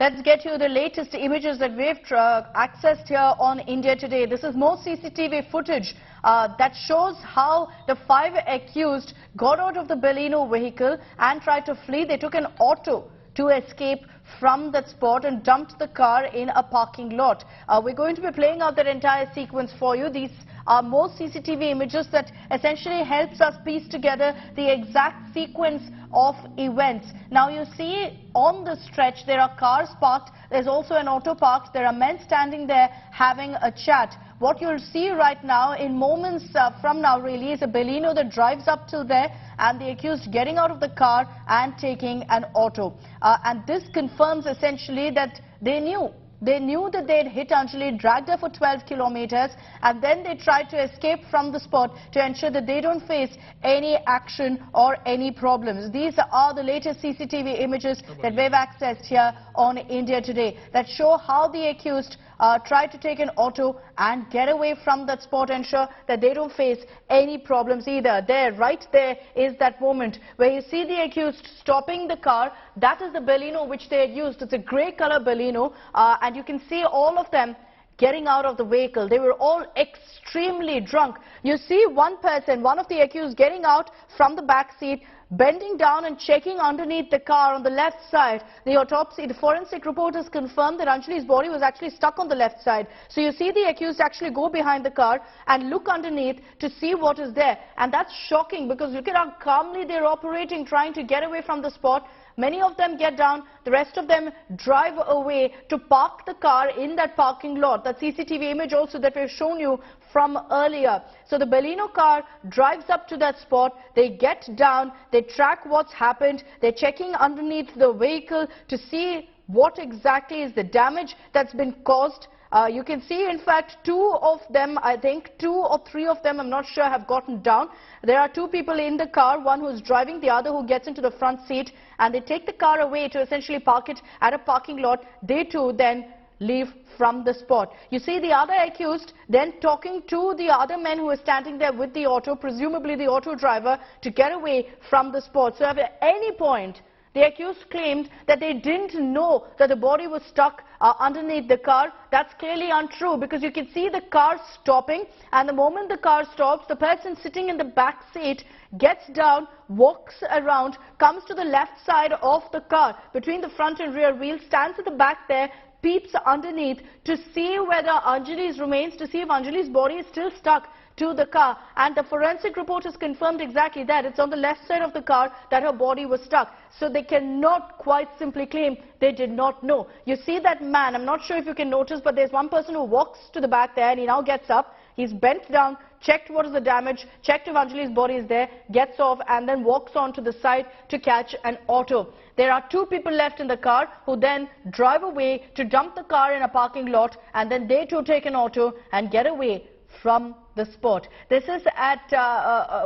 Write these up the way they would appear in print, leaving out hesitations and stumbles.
Let's get you the latest images that we've accessed here on India Today. This is more CCTV footage that shows how the 5 accused got out of the Baleno vehicle and tried to flee. They took an auto to escape from that spot and dumped the car in a parking lot. We're going to be playing out that entire sequence for you. These are more CCTV images that essentially helps us piece together the exact sequence of events. Now you see on the stretch there are cars parked, there's also an auto parked, there are men standing there having a chat. What you'll see right now in moments from now really is a Baleno that drives up till there and the accused getting out of the car and taking an auto. And this confirms essentially that they knew that they'd hit Anjali, dragged her for 12 kilometers, and then they tried to escape from the spot to ensure that they don't face any action or any problems. These are the latest CCTV images that we've accessed here on India Today that show how the accused tried to take an auto and get away from that spot, ensure that they don't face any problems either. Right there is that moment where you see the accused stopping the car. That is the Baleno which they had used. It's a grey color Baleno, and you can see all of them getting out of the vehicle. They were all extremely drunk. You see one person, one of the accused, getting out from the back seat, bending down and checking underneath the car on the left side. The forensic reporters confirmed that Anjali's body was actually stuck on the left side. So you see the accused actually go behind the car and look underneath to see what is there. And that's shocking because look at how calmly they're operating, trying to get away from the spot. Many of them get down, the rest of them drive away to park the car in that parking lot. That CCTV image also that we've shown you from earlier. So the Baleno car drives up to that spot, they get down, they track what's happened, they're checking underneath the vehicle to see what exactly is the damage that's been caused. You can see, in fact, 2 of them, I think 2 or 3 of them, I'm not sure, have gotten down. There are 2 people in the car, one who's driving, the other who gets into the front seat, and they take the car away to essentially park it at a parking lot. They too then leave from the spot. You see the other accused then talking to the other men who are standing there with the auto, presumably the auto driver, to get away from the spot. So at any point, the accused claimed that they didn't know that the body was stuck underneath the car. That's clearly untrue because you can see the car stopping, and the moment the car stops, the person sitting in the back seat gets down, walks around, comes to the left side of the car between the front and rear wheel, stands at the back there, peeps underneath to see whether Anjali's remains, to see if Anjali's body is still stuck to the car, and the forensic reporters confirmed exactly that. It's on the left side of the car that her body was stuck. So they cannot quite simply claim they did not know. You see that man, I'm not sure if you can notice, but there's one person who walks to the back there and he now gets up. He's bent down, checked what is the damage, checked if Anjali's body is there, gets off and then walks on to the side to catch an auto. There are 2 people left in the car who then drive away to dump the car in a parking lot, and then they too take an auto and get away from the spot. This is at,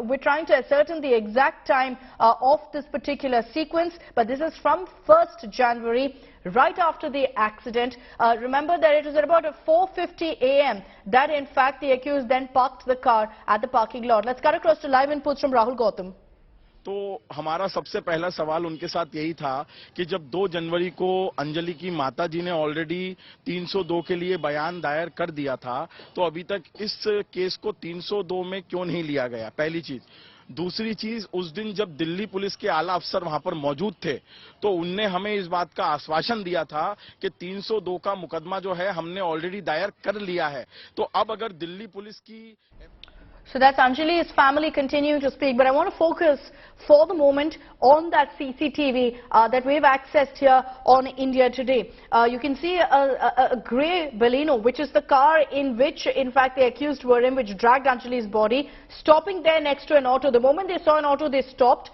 we're trying to ascertain the exact time of this particular sequence, but this is from 1st January, right after the accident. Remember that it was at about 4:50 a.m. that in fact the accused then parked the car at the parking lot. Let's cut across to live inputs from Rahul Gautam. तो हमारा सबसे पहला सवाल उनके साथ यही था कि जब 2 जनवरी को अंजलि की माताजी ने ऑलरेडी 302 के लिए बयान दायर कर दिया था, तो अभी तक इस केस को 302 में क्यों नहीं लिया गया? पहली चीज। दूसरी चीज, उस दिन जब दिल्ली पुलिस के आला अफसर वहां पर मौजूद थे तो उनने हमें इस बात का आश्वासन दिया था कि 302 का मुकदमा जो है हमने ऑलरेडी दायर कर लिया है। तो अब अगर दिल्ली पुलिस की So that's Anjali's family continuing to speak, but I want to focus for the moment on that CCTV that we've accessed here on India Today. You can see a grey Baleno, which is the car in which, in fact, the accused were in, which dragged Anjali's body, stopping there next to an auto. The moment they saw an auto, they stopped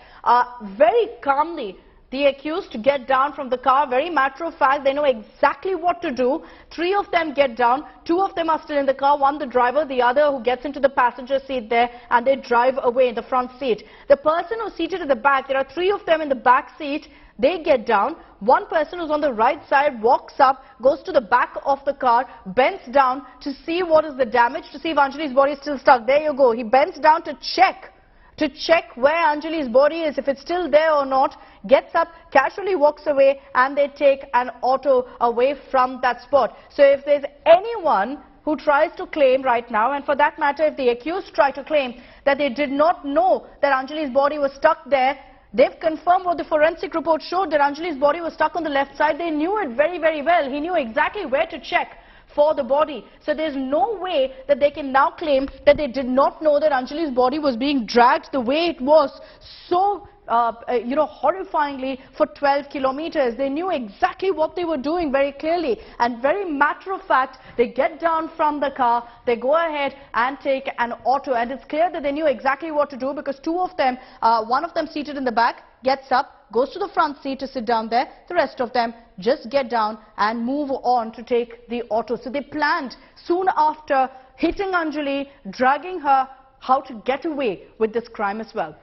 very calmly. The accused get down from the car, very matter of fact, they know exactly what to do. 3 of them get down, 2 of them are still in the car, one the driver, the other who gets into the passenger seat there, and they drive away in the front seat. The person who's seated at the back, there are 3 of them in the back seat, they get down. One person who's on the right side walks up, goes to the back of the car, bends down to see what is the damage, to see if Anjali's body is still stuck. There you go, he bends down to check to check where Anjali's body is, if it's still there or not, gets up, casually walks away, and they take an auto away from that spot. So if there's anyone who tries to claim right now, and for that matter, if the accused try to claim that they did not know that Anjali's body was stuck there, they've confirmed what the forensic report showed, that Anjali's body was stuck on the left side. They knew it very, very well. He knew exactly where to check for the body. So there's no way that they can now claim that they did not know that Anjali's body was being dragged the way it was, so horrifyingly, for 12 kilometers. They knew exactly what they were doing very clearly, and very matter of fact, they get down from the car, they go ahead and take an auto, and it's clear that they knew exactly what to do, because two of them, one of them seated in the back, gets up, goes to the front seat to sit down there. The rest of them just get down and move on to take the auto. So they planned soon after hitting Anjali, dragging her, how to get away with this crime as well.